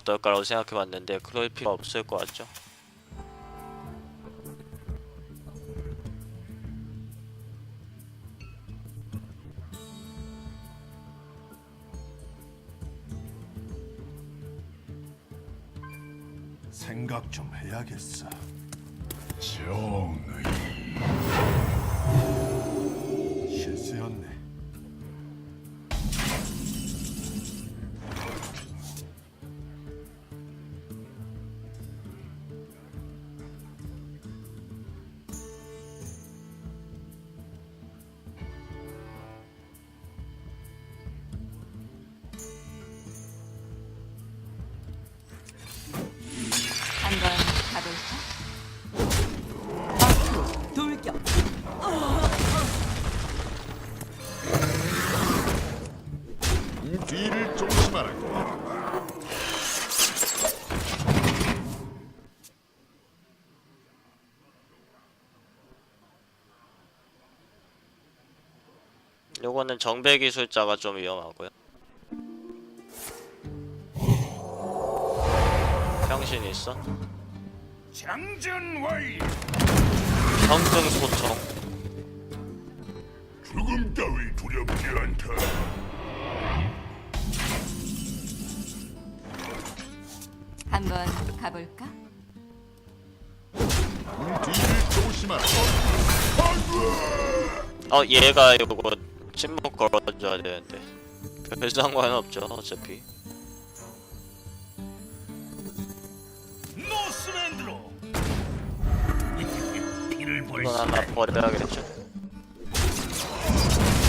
어떨까라고 생각해봤는데 그럴 필요 없을 것 같죠. 생각 좀 해야겠어. 정의. 실수였네. 한번 가볼까? 앞으로 돌격. 뒤를 조심하라고. 요거는 정배 기술자가 좀 위험하고요. 병신이 있어? 장전 완료. 평등 소총. 죽음 따위 두렵지 않다. 한번 가볼까? 뒤를 조심하라. 얘가 요거 침묵 걸어줘야 되는데 별 상관은 없죠 어차피. 노스랜드로. 이를 볼 이건 하나 버려야겠죠.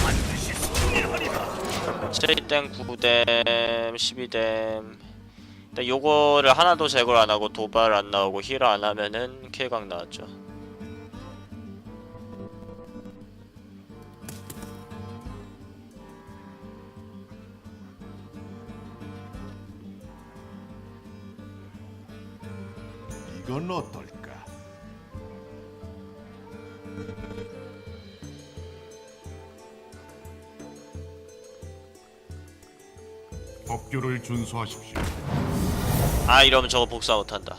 반드시 승리하리라. 7댐, 9댐, 12댐. 근데 요거를 하나도 제거를 안하고 도발 안 나오고 힐 안하면은 킬각 나왔죠. 이건 어떨까? 법규를 준수하십시오. 이러면 저거 복사 못한다.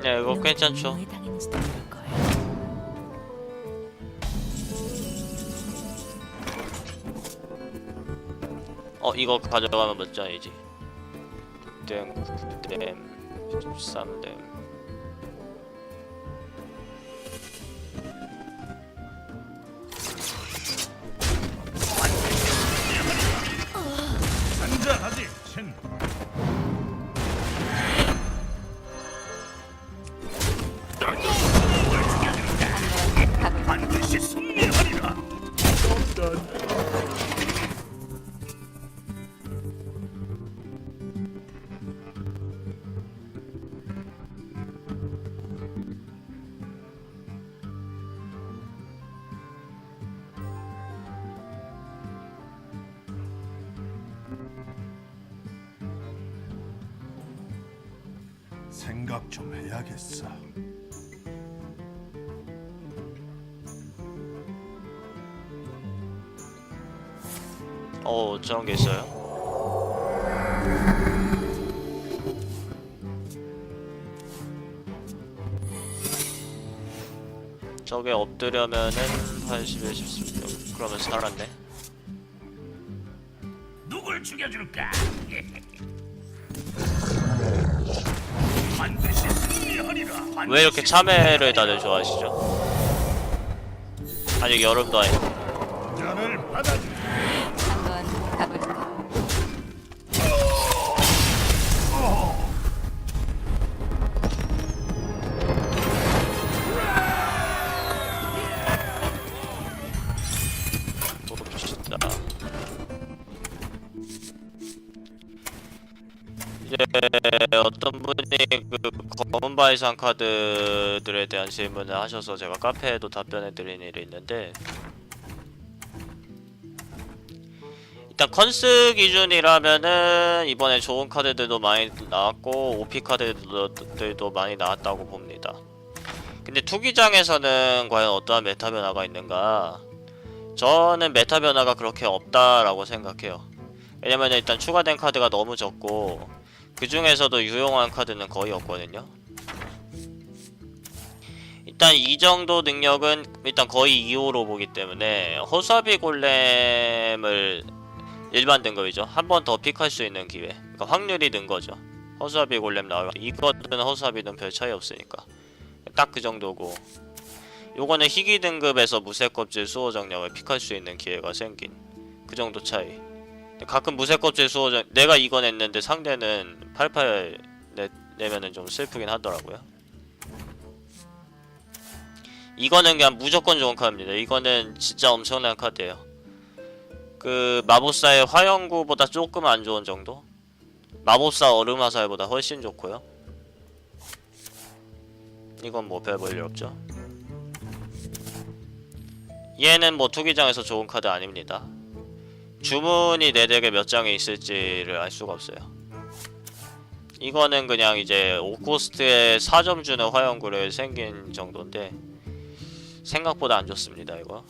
네, 이거 괜찮죠. 이거 가져가면 몇 장이지? 6댐, 9댐, 13댐. 산자하지, 신. 반드시 승리하리라. 생각 좀 해야겠어. 저런 게 있어요. 저게 엎드려면은 81, 16. 그러면 살았네. 누굴 죽여줄까? 반드시 승리하리라. 왜 이렇게 참외를 다들 좋아하시죠? 아직 여름도 아니고. 전을 받아주. 한번 가볼까? 봅시다. 이제 어떤 분이 그 검은 바이상 카드들에 대한 질문을 하셔서 제가 카페에도 답변해 드린 일이 있는데, 일단 컨스 기준이라면은 이번에 좋은 카드들도 많이 나왔고 OP 카드들도 많이 나왔다고 봅니다. 근데 투기장에서는 과연 어떠한 메타 변화가 있는가? 저는 메타 변화가 그렇게 없다라고 생각해요. 왜냐면 일단 추가된 카드가 너무 적고 그 중에서도 유용한 카드는 거의 없거든요. 일단 이 정도 능력은 일단 거의 2호로 보기 때문에 허수아비 골렘을 일반 등급이죠. 한 번 더 픽할 수 있는 기회. 그러니까 확률이 는 거죠. 허수아비 골렘 나오면 이거든 허수아비든 별 차이 없으니까 딱 그 정도고, 요거는 희귀 등급에서 무쇠 껍질 수호 정령을 픽할 수 있는 기회가 생긴 그 정도 차이. 가끔 무쇠 껍질 수호 정 내가 이거 냈는데 상대는 88 내면은 좀 슬프긴 하더라고요. 이거는 그냥 무조건 좋은 카드입니다. 이거는 진짜 엄청난 카드예요. 그 마법사의 화영구보다 조금 안 좋은 정도? 마법사 얼음 화살보다 훨씬 좋고요. 이건 뭐 별 볼 일 없죠. 얘는 뭐 투기장에서 좋은 카드 아닙니다. 주문이 내 덱에 몇 장에 있을지를 알 수가 없어요. 이거는 그냥 이제 5코스트에 4점 주는 화영구를 생긴 정도인데 생각보다 안 좋습니다. 이거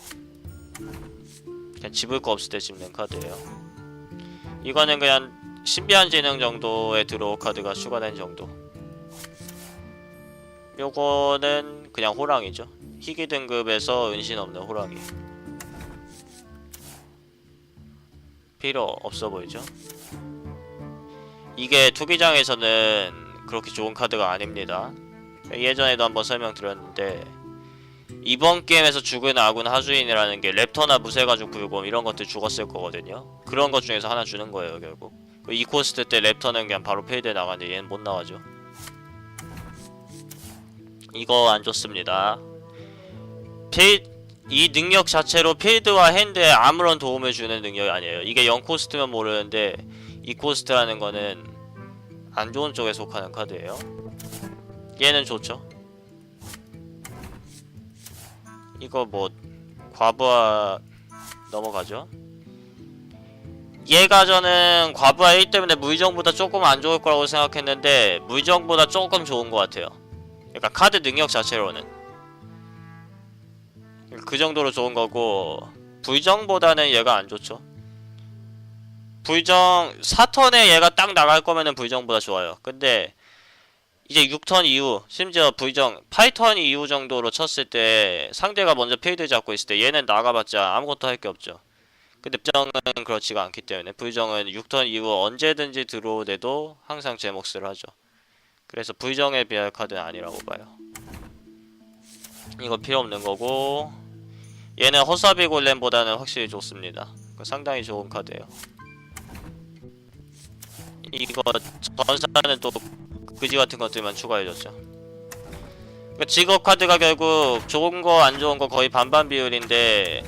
그냥 집을 거 없을 때 집는 카드예요. 이거는 그냥 신비한 지능 정도의 드로우 카드가 추가된 정도. 요거는 그냥 호랑이죠. 희귀 등급에서 은신 없는 호랑이. 필요 없어 보이죠? 이게 투기장에서는 그렇게 좋은 카드가 아닙니다. 예전에도 한번 설명드렸는데 이번 게임에서 죽은 아군 하수인이라는 게 랩터나 무쇠가죽 불곰 이런 것들 죽었을 거거든요. 그런 것 중에서 하나 주는 거예요 결국. 2코스트 때 랩터는 그냥 바로 페이드에 나가는데 얘는 못 나가죠. 이거 안 좋습니다. 이 능력 자체로 필드와 핸드에 아무런 도움을 주는 능력이 아니에요. 이게 0코스트면 모르는데 2코스트라는 거는 안 좋은 쪽에 속하는 카드예요. 얘는 좋죠. 이거 뭐 과부하 넘어가죠. 얘가 저는 과부하 1 때문에 무의정보다 조금 안 좋을 거라고 생각했는데 무의정보다 조금 좋은 것 같아요. 그러니까 카드 능력 자체로는 그 정도로 좋은 거고, 불정보다는 얘가 안 좋죠. 불정 4턴에 얘가 딱 나갈 거면은 불정보다 좋아요. 근데 이제 6턴 이후, 심지어 불정 8턴 이후 정도로 쳤을 때 상대가 먼저 필드 잡고 있을 때 얘는 나가봤자 아무것도 할 게 없죠. 근데 불정은 그렇지가 않기 때문에 불정은 6턴 이후 언제든지 들어오대도 항상 제 몫을 하죠. 그래서 불정에 비할 카드는 아니라고 봐요. 이거 필요 없는 거고, 얘는 허수아비 골렘보다는 확실히 좋습니다. 상당히 좋은 카드예요. 이거 전사는 또 그지 같은 것들만 추가해줬죠. 그러니까 직업 카드가 결국 좋은 거 안 좋은 거 거의 반반 비율인데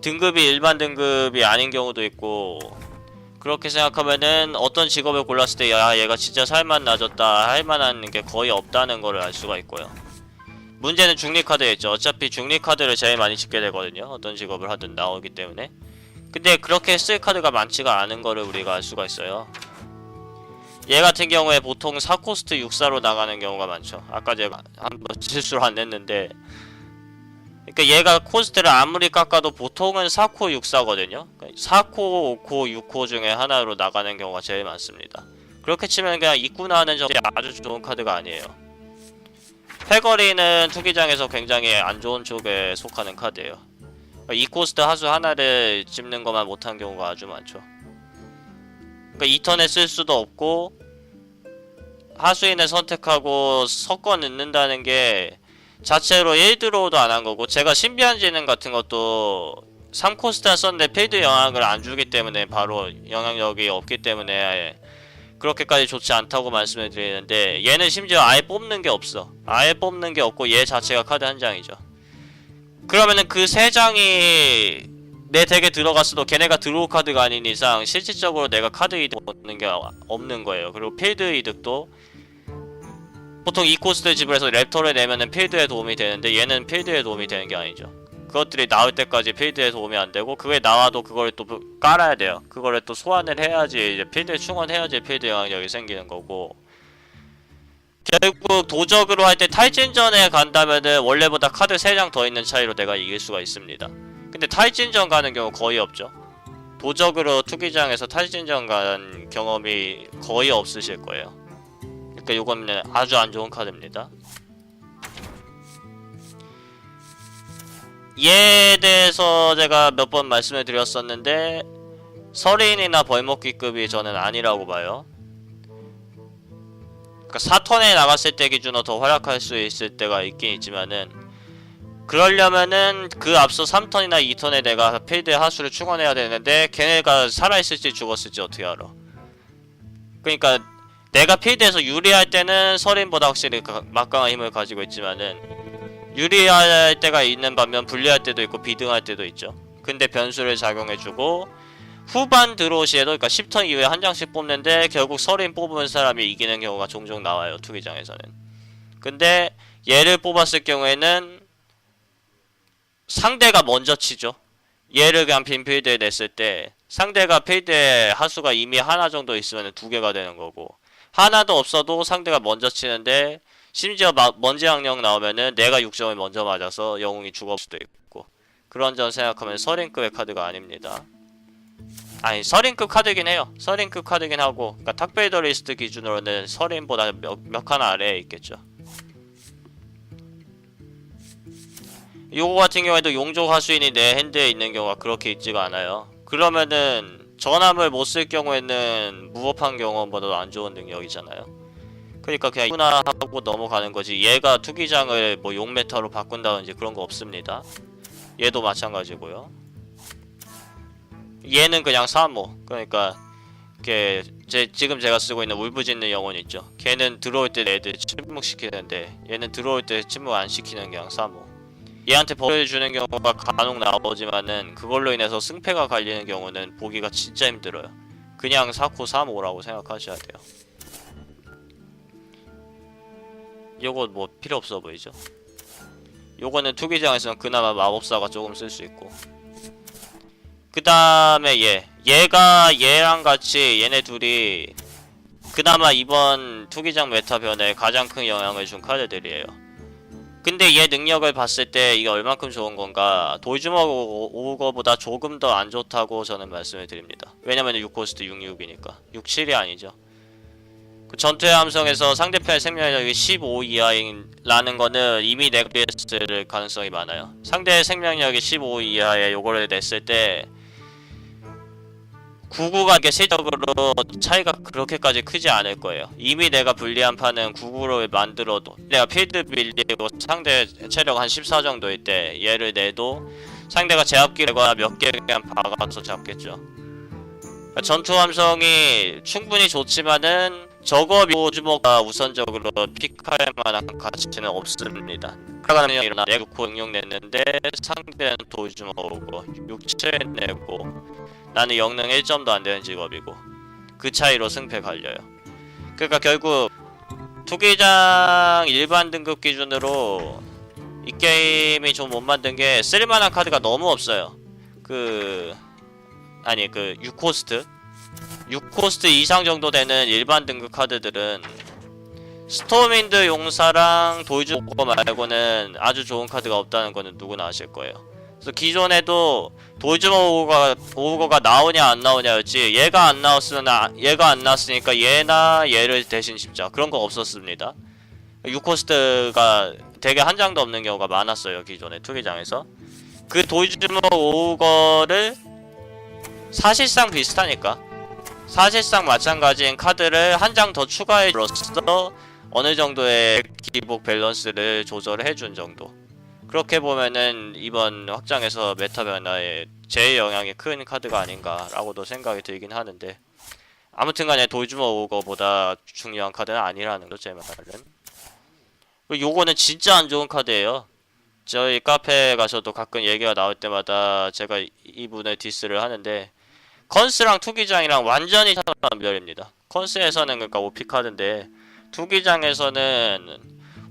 등급이 일반 등급이 아닌 경우도 있고, 그렇게 생각하면은 어떤 직업을 골랐을 때 야 얘가 진짜 살만 나졌다 할만한 게 거의 없다는 거를 알 수가 있고요. 문제는 중립 카드에 있죠. 어차피 중립 카드를 제일 많이 찍게 되거든요. 어떤 직업을 하든 나오기 때문에. 근데 그렇게 쓸 카드가 많지가 않은 거를 우리가 알 수가 있어요. 얘 같은 경우에 보통 4코스트 6사로 나가는 경우가 많죠. 아까 제가 한번 실수로 안 냈는데, 그러니까 얘가 코스트를 아무리 깎아도 보통은 4코 6사거든요. 4코, 5코, 6코 중에 하나로 나가는 경우가 제일 많습니다. 그렇게 치면 그냥 입구나하는 점이 아주 좋은 카드가 아니에요. 패거리는 투기장에서 굉장히 안 좋은 쪽에 속하는 카드예요. 2코스트 하수 하나를 찝는 것만 못한 경우가 아주 많죠. 그러니까 2턴에 쓸 수도 없고 하수인을 선택하고 섞어 넣는다는 게 자체로 1드로우도 안 한 거고, 제가 신비한 지능 같은 것도 3코스트를 썼는데 필드 영향을 안 주기 때문에 바로 영향력이 없기 때문에 그렇게까지 좋지 않다고 말씀을 드리는데, 얘는 심지어 아예 뽑는 게 없어. 아예 뽑는 게 없고 얘 자체가 카드 한 장이죠. 그러면은 그 세 장이 내 덱에 들어갔어도 걔네가 드로우 카드가 아닌 이상 실질적으로 내가 카드 이득 얻는 게 없는 거예요. 그리고 필드 이득도 보통 2코스트 지불해서 랩터를 내면은 필드에 도움이 되는데 얘는 필드에 도움이 되는 게 아니죠. 그것들이 나올 때까지 필드에서 오면 안 되고, 그게 나와도 그걸 또 깔아야 돼요. 그거를 또 소환을 해야지 이제 필드에 충원해야지 필드 영향력이 생기는 거고, 결국 도적으로 할 때 탈진전에 간다면은 원래보다 카드 3장 더 있는 차이로 내가 이길 수가 있습니다. 근데 탈진전 가는 경우 거의 없죠. 도적으로 투기장에서 탈진전 간 경험이 거의 없으실 거예요. 그러니까 요거는 아주 안 좋은 카드입니다. 얘에 대해서 제가 몇 번 말씀을 드렸었는데, 서린이나 벌목기급이 저는 아니라고 봐요. 그러니까 4턴에 나갔을 때 기준으로 더 활약할 수 있을 때가 있긴 있지만은, 그러려면은 그 앞서 3턴이나 2턴에 내가 필드의 하수를 충원해야 되는데 걔네가 살아있을지 죽었을지 어떻게 알아. 그러니까 내가 필드에서 유리할 때는 서린보다 확실히 막강한 힘을 가지고 있지만은, 유리할 때가 있는 반면 불리할 때도 있고 비등할 때도 있죠. 근데 변수를 작용해주고, 후반 드로시에도, 그러니까 10턴 이후에 한 장씩 뽑는데 결국 서린 뽑은 사람이 이기는 경우가 종종 나와요, 투기장에서는. 근데 얘를 뽑았을 경우에는 상대가 먼저 치죠. 얘를 그냥 빈 필드에 냈을 때 상대가 필드에 하수가 이미 하나 정도 있으면 2개가 되는 거고, 하나도 없어도 상대가 먼저 치는데 심지어 먼지 악령 나오면은 내가 6점을 먼저 맞아서 영웅이 죽을 수도 있고, 그런 점 생각하면 서린급의 카드가 아닙니다. 아니, 서린급 카드긴 해요. 서린급 카드긴 하고, 그러니까 탁베이더 리스트 기준으로는 서린보다 몇 칸 아래에 있겠죠. 요거 같은 경우에도 용족 하수인이 내 핸드에 있는 경우가 그렇게 있지가 않아요. 그러면은 전함을 못 쓸 경우에는 무법한 경험보다도 안 좋은 능력이잖아요. 그러니까 그냥 이구나 하고 넘어가는 거지, 얘가 투기장을 뭐 용메타로 바꾼다든지 그런 거 없습니다. 얘도 마찬가지고요. 얘는 그냥 사모, 그러니까 지금 제가 쓰고 있는 울부짖는 영혼 있죠. 걔는 들어올 때 애들 침묵시키는데 얘는 들어올 때 침묵 안 시키는 그냥 사모. 얘한테 벌을 주는 경우가 간혹 나오지만은 그걸로 인해서 승패가 갈리는 경우는 보기가 진짜 힘들어요. 그냥 4코 3호라고 생각하셔야 돼요. 요거 뭐 필요 없어 보이죠? 요거는 투기장에서는 그나마 마법사가 조금 쓸 수 있고, 그 다음에 얘가 얘랑 같이 얘네 둘이 그나마 이번 투기장 메타 변에 가장 큰 영향을 준 카드들이에요. 근데 얘 능력을 봤을 때 이게 얼만큼 좋은 건가, 돌주먹 오거보다 조금 더 안 좋다고 저는 말씀을 드립니다. 왜냐면 6코스트 66이니까 67이 아니죠. 그 전투의 함성에서 상대편의 생명력이 15 이하라는 거는 이미 내가 BS를 가능성이 많아요. 상대의 생명력이 15 이하에 요거를 냈을 때 99가 이게 실적으로 차이가 그렇게까지 크지 않을 거예요. 이미 내가 불리한 판은 99로 만들어도, 내가 필드 밀리고 상대 체력 한 14 정도일 때 얘를 내도 상대가 제압기를 몇 개 그냥 박아서 잡겠죠. 그러니까 전투 함성이 충분히 좋지만은 저거 미호주먹가 우선적으로 픽할 만한 가치는 없습니다. 그러가는 일어나 내가 9코 응용 냈는데 상대는 도주먹 오고 6, 7 내고 나는 영능 1점도 안 되는 직업이고, 그 차이로 승패 갈려요. 그러니까 결국 투기장 일반 등급 기준으로 이 게임이 좀 못 만든 게 쓸만한 카드가 너무 없어요. 6코스트 6코스트 이상 정도 되는 일반 등급 카드들은 스톰윈드 용사랑 돌주먹 말고는 아주 좋은 카드가 없다는 거는 누구나 아실 거예요. 그래서 기존에도 돌주먹 오거가 나오냐 안 나오냐였지, 얘가 안 나왔으니까 얘나 얘를 대신 씹자, 그런 거 없었습니다. 6코스트가 되게 한 장도 없는 경우가 많았어요, 기존에 투기장에서. 그 돌주먹 오거를 사실상 비슷하니까, 사실상 마찬가지인 카드를 한 장 더 추가해줘서 어느 정도의 기복 밸런스를 조절해준 정도. 그렇게 보면은 이번 확장에서 메타 변화에 제일 영향이 큰 카드가 아닌가라고도 생각이 들긴 하는데, 아무튼간에 돌주먹 오거보다 중요한 카드는 아니라는 거죠, 제 말은. 요거는 진짜 안 좋은 카드예요. 저희 카페에 가서도 가끔 얘기가 나올 때마다 제가 이분을 디스를 하는데, 컨스랑 투기장이랑 완전히 차원별입니다. 컨스에서는 그러니까 OP 카드인데 투기장에서는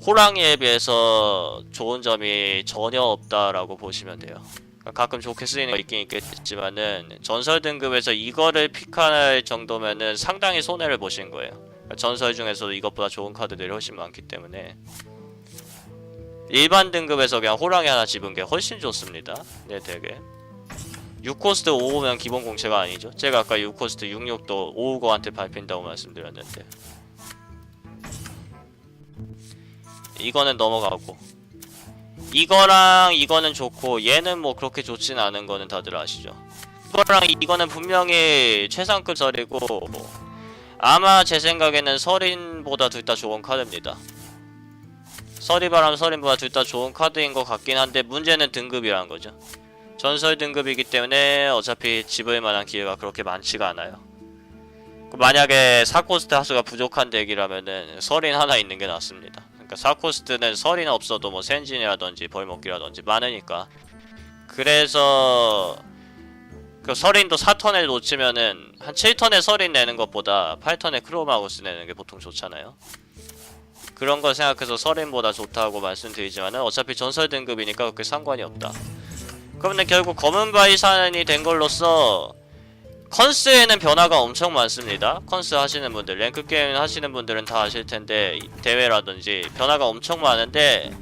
호랑이에 비해서 좋은 점이 전혀 없다라고 보시면 돼요. 가끔 좋게 쓰이는 거 있긴 있겠지만은 전설 등급에서 이거를 픽할 정도면은 상당히 손해를 보신 거예요. 전설 중에서도 이것보다 좋은 카드들이 훨씬 많기 때문에 일반 등급에서 그냥 호랑이 하나 집은 게 훨씬 좋습니다. 네, 되게 6코스트 5호면 기본 공채가 아니죠. 제가 아까 6코스트 66도 550한테 밟힌다고 말씀드렸는데 이거는 넘어가고 이거랑 이거는 좋고 얘는 뭐 그렇게 좋진 않은 거는 다들 아시죠. 이거랑 이거는 분명히 최상급 설이고 아마 제 생각에는 서린보다 둘 다 좋은 카드입니다. 서리바람 서린보다 둘 다 좋은 카드인 것 같긴 한데 문제는 등급이라는 거죠. 전설 등급이기 때문에 어차피 집을 만한 기회가 그렇게 많지가 않아요. 만약에 4코스트 하수가 부족한 덱이라면은 서린 하나 있는 게 낫습니다. 그러니까 4코스트는 서린 없어도 뭐 센진이라든지 벌목기라든지 많으니까. 그래서 그 서린도 4턴에 놓치면은 한 7턴에 서린 내는 것보다 8턴에 크로마우스 내는 게 보통 좋잖아요. 그런 거 생각해서 서린보다 좋다고 말씀드리지만은 어차피 전설 등급이니까 그렇게 상관이 없다. 그러면 결국 검은 바이산이 된 걸로써 컨스에는 변화가 엄청 많습니다. 컨스 하시는 분들, 랭크 게임 하시는 분들은 다 아실 텐데 대회라든지 변화가 엄청 많은데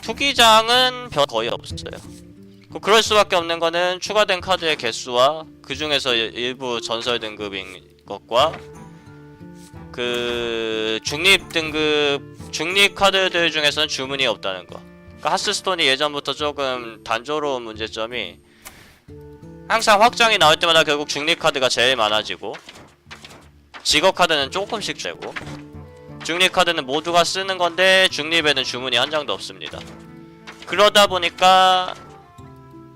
투기장은 변화 거의 없어요. 그럴 수밖에 없는 거는 추가된 카드의 개수와 그 중에서 일부 전설 등급인 것과 그 중립 등급 중립 카드들 중에서는 주문이 없다는 거. 그러니까 하스스톤이 예전부터 조금 단조로운 문제점이 항상 확장이 나올 때마다 결국 중립 카드가 제일 많아지고 직업 카드는 조금씩 되고 중립 카드는 모두가 쓰는 건데 중립에는 주문이 한 장도 없습니다. 그러다 보니까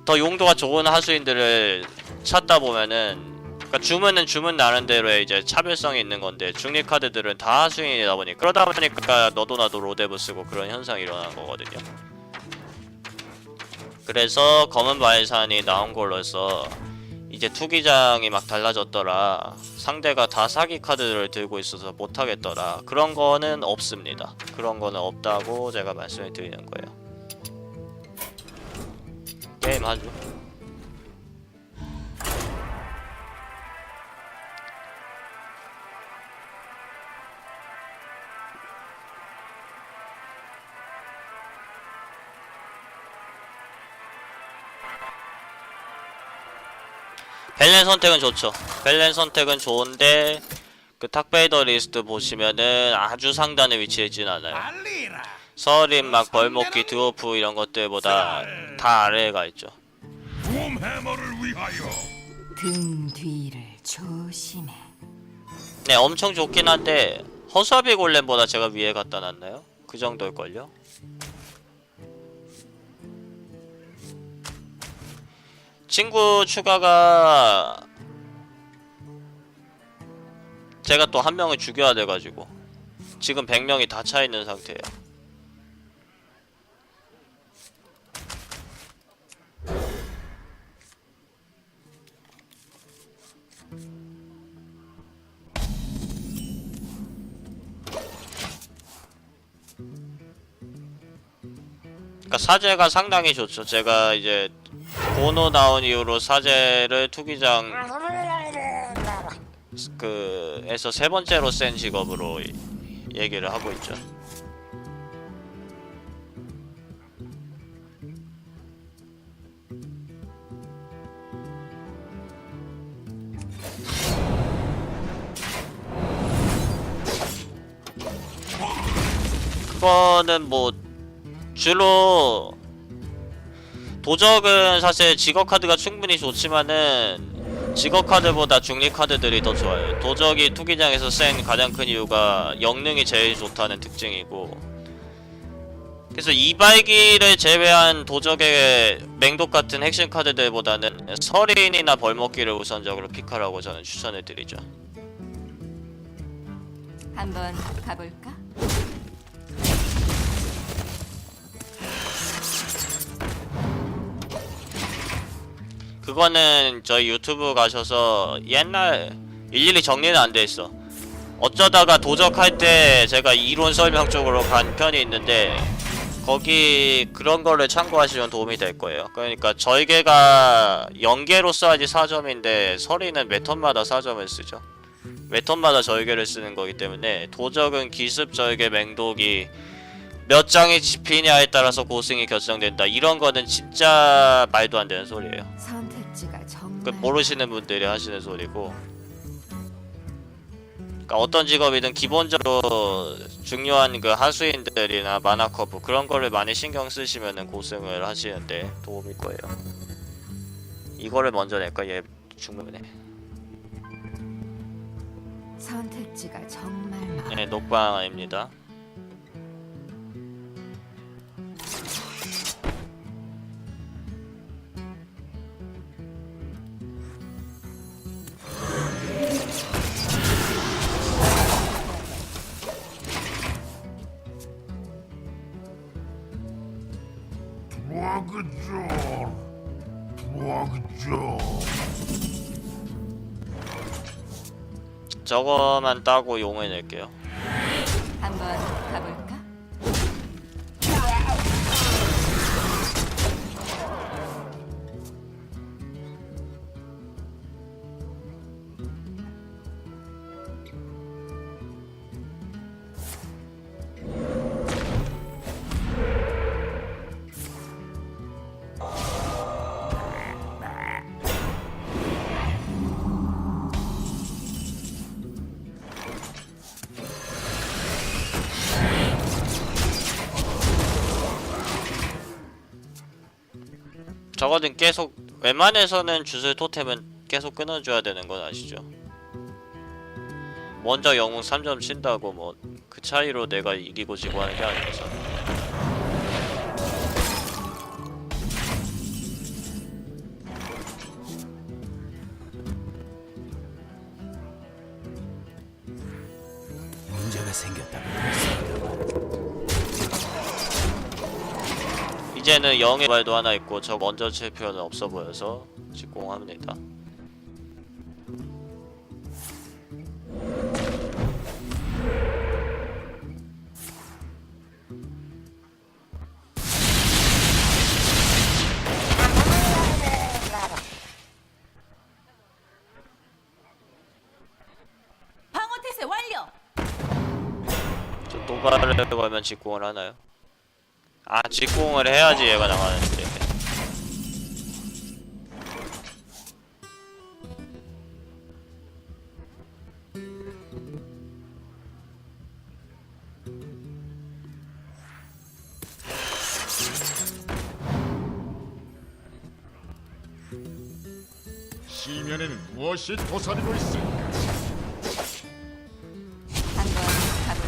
더 용도가 좋은 하수인들을 찾다 보면은 그러니까 주문은 주문 나름대로의 이제 차별성이 있는 건데 중립 카드들은 다 하수인이다 보니 그러다 보니까 너도 나도 로데브 쓰고 그런 현상이 일어나는 거거든요. 그래서 검은 바이산이 나온 걸로서 이제 투기장이 막 달라졌더라, 상대가 다 사기 카드를 들고 있어서 못하겠더라, 그런 거는 없습니다. 그런 거는 없다고 제가 말씀을 드리는 거예요. 게임 하죠. 벨렌 선택은 좋죠. 벨렌 선택은 좋은데 그 탁베이더 리스트 보시면은 아주 상단에 위치해 있진 않아요. 알리라. 서린 막 벌목기 드워프 이런 것들보다 다 아래에 가 있죠. 돔 해머를 위하여. 등 뒤를 조심해. 네, 엄청 좋긴 한데 허수아비 골렘보다 제가 위에 갖다 놨나요? 그 정도일걸요? 친구 추가가 제가 또 한 명을 죽여야 돼가지고 지금 100명이 다 차있는 상태예요. 그러니까 사제가 상당히 좋죠. 제가 이제 고노 나온 이후로 사제를 투기장 에서 세 번째로 센 직업으로 얘기를 하고 있죠. 그거는 뭐 주로 도적은 사실 직업 카드가 충분히 좋지만은 직업 카드보다 중립 카드들이 더 좋아요. 도적이 투기장에서 센 가장 큰 이유가 영능이 제일 좋다는 특징이고, 그래서 이발기를 제외한 도적의 맹독 같은 핵심 카드들보다는 서린이나 벌목기를 우선적으로 픽하라고 저는 추천을 드리죠. 한번 가볼까? 그거는 저희 유튜브 가셔서 옛날 일일이 정리는 안 돼 있어. 어쩌다가 도적할 때 제가 이론 설명 쪽으로 간 편이 있는데 거기 그런 거를 참고하시면 도움이 될 거예요. 그러니까 절개가 0개로 써야지 4점인데 서리는 매턴마다 4점을 쓰죠. 매턴마다 절개를 쓰는 거기 때문에 도적은 기습, 절개, 맹독이 몇 장이 집히냐에 따라서 고승이 결정된다. 이런 거는 진짜 말도 안 되는 소리예요. 선택지가 그 정말 모르시는 분들이 하시는 소리고. 그러니까 어떤 직업이든 기본적으로 중요한 그 하수인들이나 만화커브 그런 거를 많이 신경 쓰시면은 고승을 하시는데 도움일 거예요. 이거를 먼저 낼까? 얘 중간에. 선택지가 정말 많아. 네, 녹방입니다. 저거만 따고 용을 낼게요. 한번 가볼까? 저거는 계속 웬만해서는 주술 토템은 계속 끊어줘야 되는 건 아시죠? 먼저 영웅 3점 친다고 뭐 그 차이로 내가 이기고 지고 하는 게 아니라서. 문제가 생겼다고. 이제는 영의 말도 하나 있고 저 먼저 칠 필요는 없어 보여서 직공합니다. 방어 태세 완료. 저 도발을 걸면 직공을 하나요? 아, 직공을 해야지 얘가 나가는데. 시면에는 무엇이 도사리고 있을까? 한번 가볼까?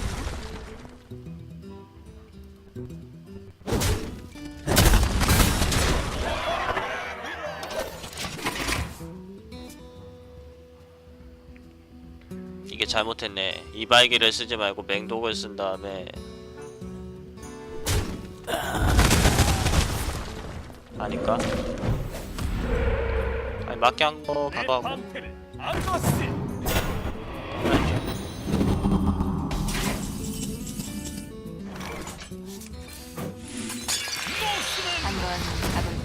이게 잘못했네. 이발기를 쓰지 말고 맹독을 쓴 다음에 아닐까? 아니 맞게 한 거 가도 하고. 한번 가볼까?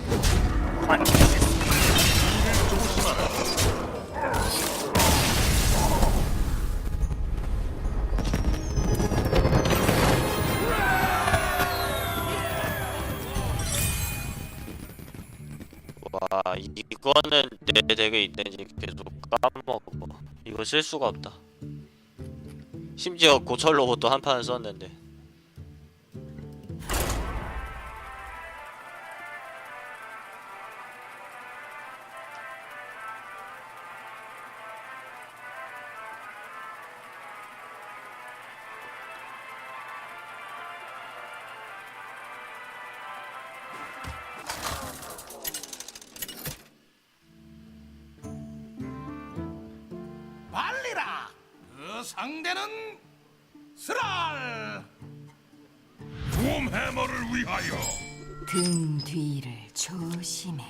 와, 이거는 내 덱에 있는지 계속 까먹어. 이거 쓸 수가 없다. 심지어 고철 로봇도 한 판 썼는데. 발리라. 그 상대는 스랄. 돔 해머를 위하여. 등 뒤를 조심해.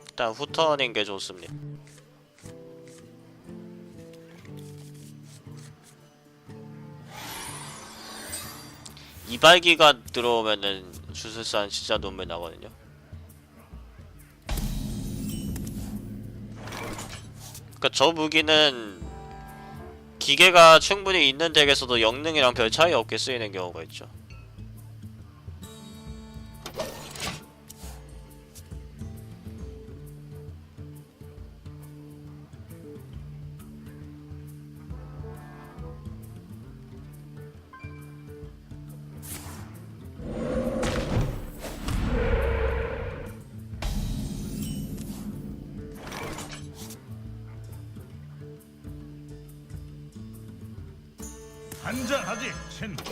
일단 후턴인 게 좋습니다. 이발기가 들어오면은 주술사는 진짜 눈물 나거든요. 그러니까 저 무기는 기계가 충분히 있는 덱에서도 영능이랑 별 차이 없게 쓰이는 경우가 있죠. 한잔하지, 친구.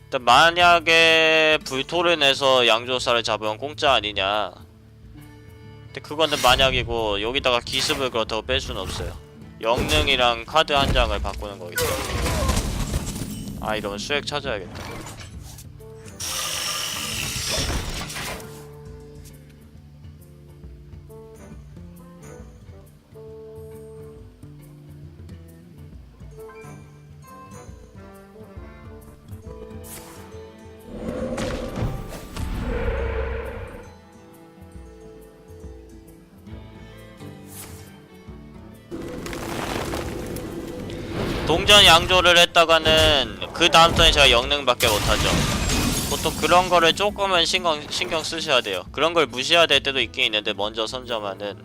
일단 만약에 불토를 내서 양조사를 잡으면 공짜 아니냐. 근데 그거는 만약이고 여기다가 기습을 그렇다고 뺄 수는 없어요. 영능이랑 카드 한 장을 바꾸는 거기 때문에. 아 이러면 수액 찾아야겠다. 동전 양조를 했다가는 그 다음 턴에 제가 영능밖에 못하죠. 보통 그런 거를 조금은 신경 쓰셔야 돼요. 그런 걸 무시해야 될 때도 있긴 있는데 먼저 선점하는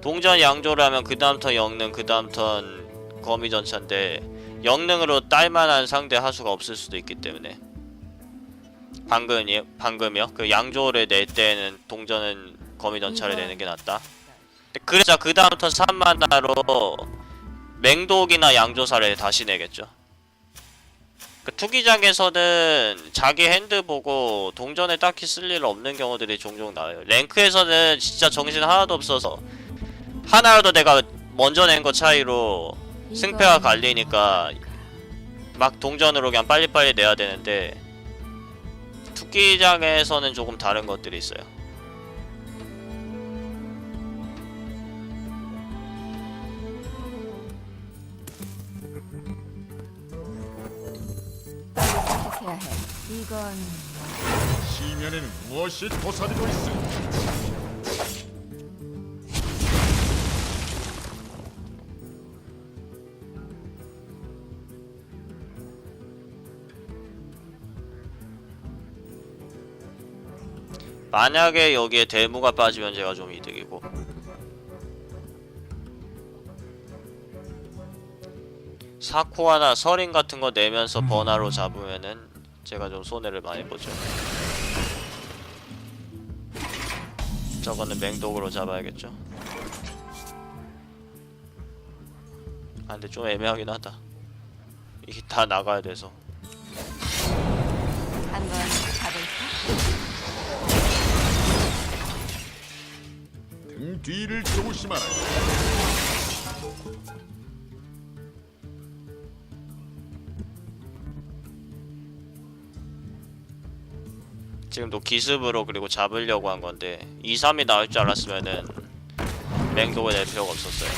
동전 양조를 하면 그 다음 턴 영능, 그 다음 턴 거미전차인데 영능으로 딸만한 상대 하수가 없을 수도 있기 때문에 방금이요? 그 양조를 낼 때는 동전은 거미전차를 내는 게 낫다. 그래서 그 다음 턴 3만화로 맹독이나 양조사를 다시 내겠죠. 그 투기장에서는 자기 핸드 보고 동전에 딱히 쓸 일 없는 경우들이 종종 나와요. 랭크에서는 진짜 정신 하나도 없어서 하나라도 내가 먼저 낸 거 차이로 승패가 갈리니까 막 동전으로 그냥 빨리빨리 내야 되는데 투기장에서는 조금 다른 것들이 있어요. 해야 해. 이건 시면에는 무엇이 도사리고 있을까? 만약에 여기에 대무가 빠지면 제가 좀 이득이고 사코아나 서린 같은 거 내면서 번화로 잡으면은 제가 좀 손해를 많이 보죠. 저거는 맹독으로 잡아야겠죠. 아 근데 좀 애매하긴 하다. 이게 다 나가야 돼서. 한번 가볼까? 등 뒤를 조심하라. 지금도 기습으로 그리고 잡으려고 한 건데 2, 3이 나올 줄 알았으면은 맹독을 낼 필요가 없었어요.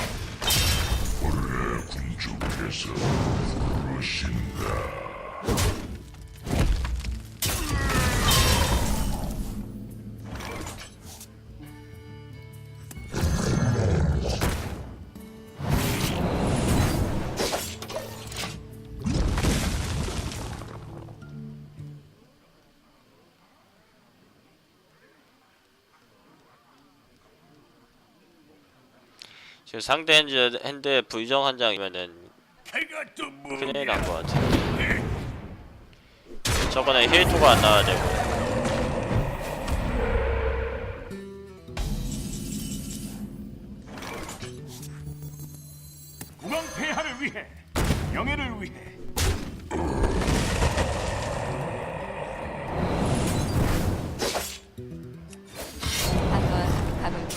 지금 상대 핸드에 불정 한 장이면은 큰일 난 것 같아. 저번에 힐토가 안 나와야 되고. 국왕 폐하를 위해, 명예를 위해. 한번 가볼까?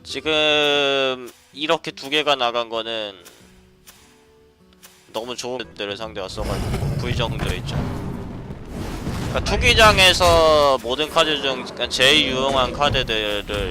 지금 이렇게 두 개가 나간 거는 너무 좋은 데를 상대가 써가지고 V 정도 있죠. 그러니까 투기장에서 모든 카드 중 제일 유용한 카드들을